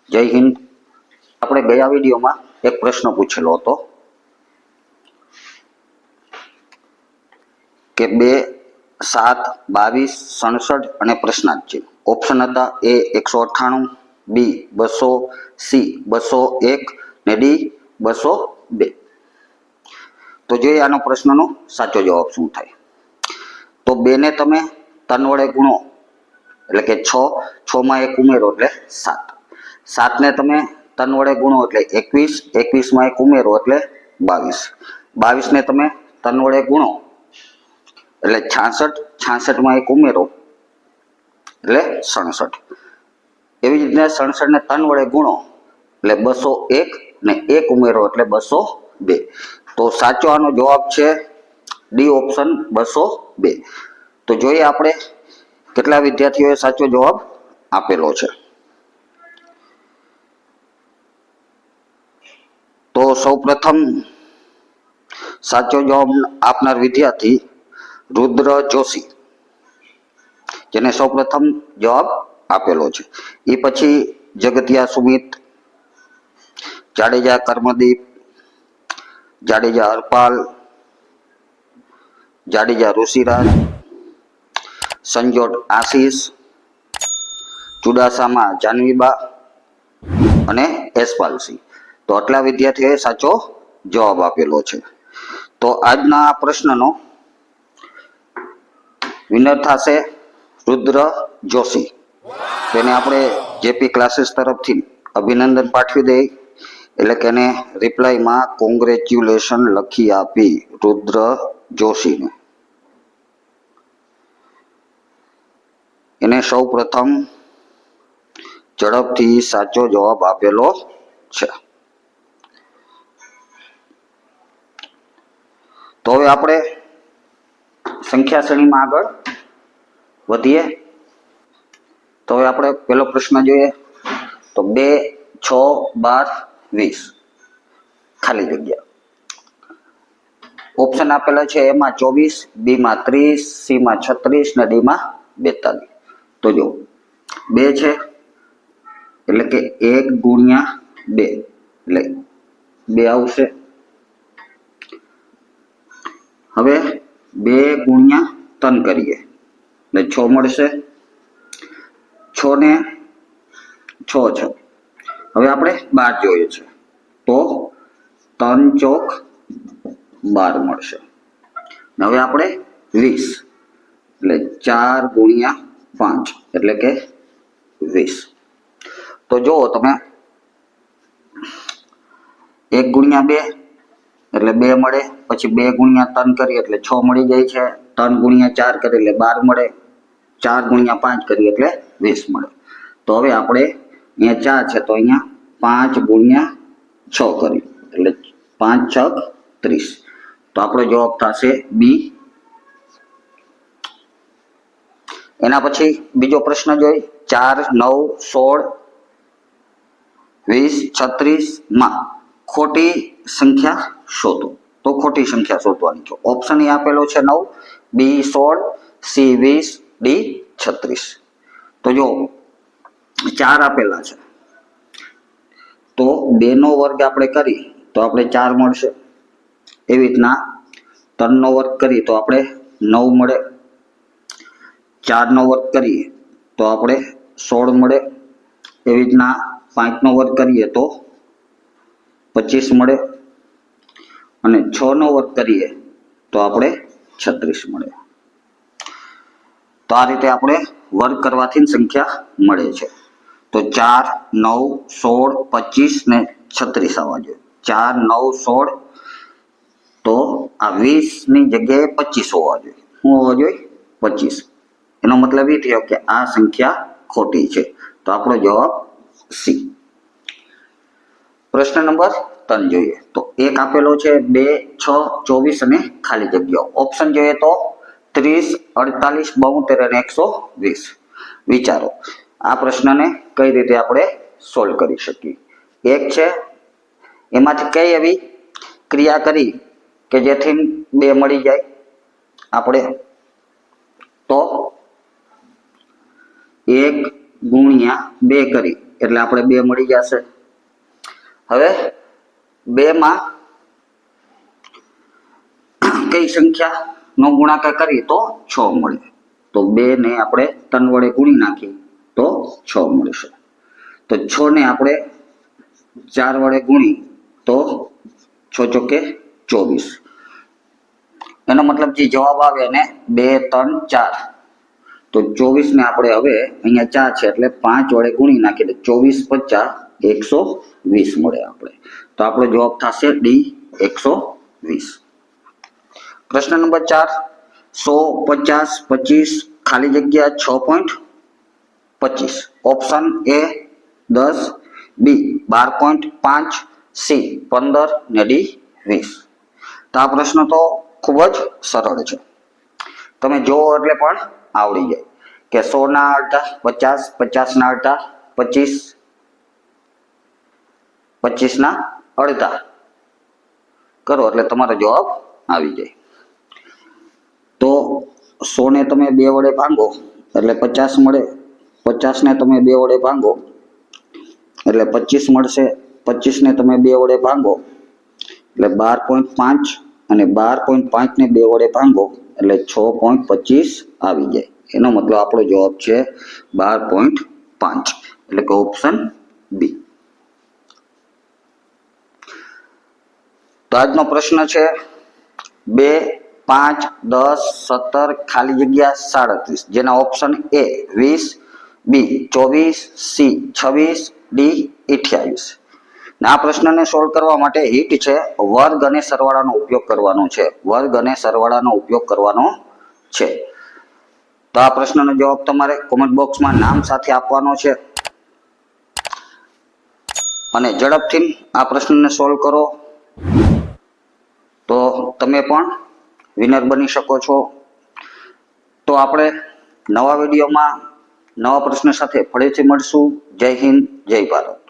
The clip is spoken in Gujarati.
જય હિન્દ. આપણે ગયા વિડીયોમાં એક પ્રશ્ન પૂછેલો હતો કે 2, 7, 22, 67 અને પ્રશ્નાર્થ છે. ઓપ્શન હતા એ 198, બી 200, સી 201 ને ડી 202. તો જોઈએ આનો પ્રશ્નનો સાચો જવાબ શું થાય. તો 2 ને તમે 3 વડે ગુણો એટલે કે 6, 6 માં 1 ઉમેરો એટલે 7, 7 ને તમે 3 વડે ગુણો એટલે 21, 21 માં 1 ઉમેરો એટલે 22, 22 ને તમે 3 વડે ગુણો એટલે 66, 66 માં 1 ઉમેરો એટલે 67. એવી જ રીતે 67 ને 3 વડે ગુણો એટલે 201 ને 1 ઉમેરો એટલે 202. તો સાચો આનો જવાબ છે ડી ઓપ્શન 202. તો જોઈએ આપણે કેટલા વિદ્યાર્થીઓએ સાચો જવાબ આપેલો છે. તો સૌપ્રથમ સાચો જવાબ આપનાર વિદ્યાર્થી રુદ્ર જોશી, જેને સૌપ્રથમ જવાબ આપેલો છે. એ પછી જગતિયા સુમિત, જાડેજા કર્મદીપ, જાડેજા હરપાલ, જાડેજા ઋષિરાજ, સંજોટ આશીષ, ચુડાસામા જાનવીબા અને એસપાલસિંહ. તો આટલા વિદ્યાર્થીઓએ સાચો જવાબ આપેલો છે. તો આજના આ પ્રશ્નનો વિનર થશે રુદ્ર જોશી. તેને આપણે જેપી ક્લાસીસ તરફથી અભિનંદન પાઠવી દઈ, એટલે કે એને રિપ્લાયમાં કોંગ્રેચ્યુલેશન લખી આપી રુદ્ર જોશીને. એને સૌ પ્રથમ ઝડપથી સાચો જવાબ આપેલો છે. તો હવે આપણે સંખ્યા શ્રેણીમાં આગળ વધીએ. તો હવે આપણે પહેલો પ્રશ્ન જોઈએ. તો 2, 6, 12, 20 ખાલી જગ્યા. ઓપ્શન આપેલા છે એમાં 24, બી માં 30, સી માં 36 ને ડી માં 42. તો જો 2 છે એટલે કે 1 ગુણ્યા 2 એટલે 2 આવશે. હવે 2 ગુણ્યા 3 કરીએ એટલે 6 મળશે. 6 ને 6 છે. હવે આપણે 12 જોઈએ છે તો 3 ચોક 12 મળશે. હવે આપણે 20 એટલે 4 ગુણ્યા 5 એટલે કે 20. તો જુઓ તમે 1 ગુણ્યા 2 એટલે 2 મળે, પછી 2 ગુણ્યા 3 કરીએ એટલે 6 મળી જાય છે. 3 ગુણ્યા 4 કરીએ એટલે 12 મળે, 4 ગુણ્યા 5 કરીએ એટલે 20 મળે. તો હવે આપણે અહીંયા 4 છે તો અહીંયા 5 ગુણ્યા 6 કરી એટલે 5 6 30. તો આપણો જવાબ થશે બી. એના પછી બીજો પ્રશ્ન જોઈ. 4, 9, 16, 20, 36 માં ખોટી સંખ્યા શોધો. તો ખોટી સંખ્યા શોધવાની છે. ઓપ્શન એ આપેલો છે 9, બી 16, સી 20, ડી 36. તો જો 4 આપેલા છે તો 2 નો વર્ગ આપણે કરી તો આપણે 4 મળશે. એવી રીતના 3 નો વર્ગ કરીએ તો આપણે 9 મળે, 4 નો વર્ગ કરીએ તો આપણે 16 મળે. એવી રીતના 5 નો વર્ગ કરીએ તો 25 મળે અને 6 નો વર્ગ કરીએ તો આપણે 36 મળે. તો આ રીતે આપણે વર્ગ કરવાથી સંખ્યા મળે છે. તો 4, 9, 16, 25 ને 36 આવવા જોઈએ. 4, 9, 16 તો આ 20 ની જગ્યાએ 25 હોવા જોઈએ. શું હોવા જોઈએ? 25. એનો મતલબ એ થયો કે આ સંખ્યા ખોટી છે. તો આપણો જવાબ સી. પ્રશ્ન નંબર 3 જોઈએ. તો એક આપેલો છે 2, 6, 24 અને ખાલી જગ્યાઓ. ઓપ્શન જોઈએ તો 30, 48, 72 અને 120. વિચારો આ પ્રશ્નને કઈ રીતે આપણે સોલ્વ કરી શકીએ. એક છે એમાંથી કઈ એવી ક્રિયા કરી કે જેથી 2 મળી જાય આપણે. તો 1 ગુણ્યા 2 કરી એટલે આપણે 2 મળી જશે. હવે 2 માં કઈ સંખ્યા નો ગુણાકાર કરીએ તો 6 મળે. તો 2 ને આપણે 3 વડે ગુણી નાખીએ તો 6 મળશે. તો 6 ને આપણે 4 વડે ગુણી તો 6 ચોકે 24. એનો મતલબ જે જવાબ આવે એને 2 3 4. તો 24 ને આપણે હવે અહીંયા 4 છે એટલે 5 વડે ગુણી નાખીએ તો 24 50 120 મળે આપણે. તો આપણો જવાબ થશે ડી 120. પ્રશ્ન નંબર 4, 100 50 25 ખાલી જગ્યા 6.25. ઓપ્શન એ 10, બી 12.5, સી 15 ને ડી 20. તો આ પ્રશ્ન તો ખૂબ જ સરળ છે, તમે જો એટલે પણ આવડી જાય કે 100 ના અડધા 50, 50 ના અડધા 25, 25 ના અડધા કરો એટલે તમારો જવાબ આવી જાય. તો 100 ને તમે 2 વડે ભાંગો એટલે 50 મળે, 50 ને તમે 2 વડે ભાંગો એટલે 25 મળશે, 25 ને તમે 2 વડે ભાંગો એટલે 12.5 અને 12.5 ને 2 વડે ભાંગો એટલે 6.25 આવી જાય. એનો મતલબ આપણો જવાબ છે 12.5 એટલે કે ઓપ્શન બી. તો આજનો પ્રશ્ન છે 2 5 10 17 ખાલી જગ્યા 37 જેના option A 20, B 24, C 26, D 28. આ પ્રશ્નને સોલ્વ કરવા માટે હિટ છે વર્ગ અને સરવાળાનો ઉપયોગ કરવાનો છે. વર્ગ અને સરવાળાનો ઉપયોગ કરવાનો છે. તો આ પ્રશ્નનો જવાબ તમારે કોમેન્ટ બોક્સમાં નામ સાથે આપવાનો છે અને ઝડપથી આ પ્રશ્નને સોલ્વ કરો તો તમે પણ વિનર બની શકો છો. તો આપણે નવા વિડીયોમાં નવા પ્રશ્ન સાથે ફરીથી મળશું. જય હિન્દ, જય ભારત.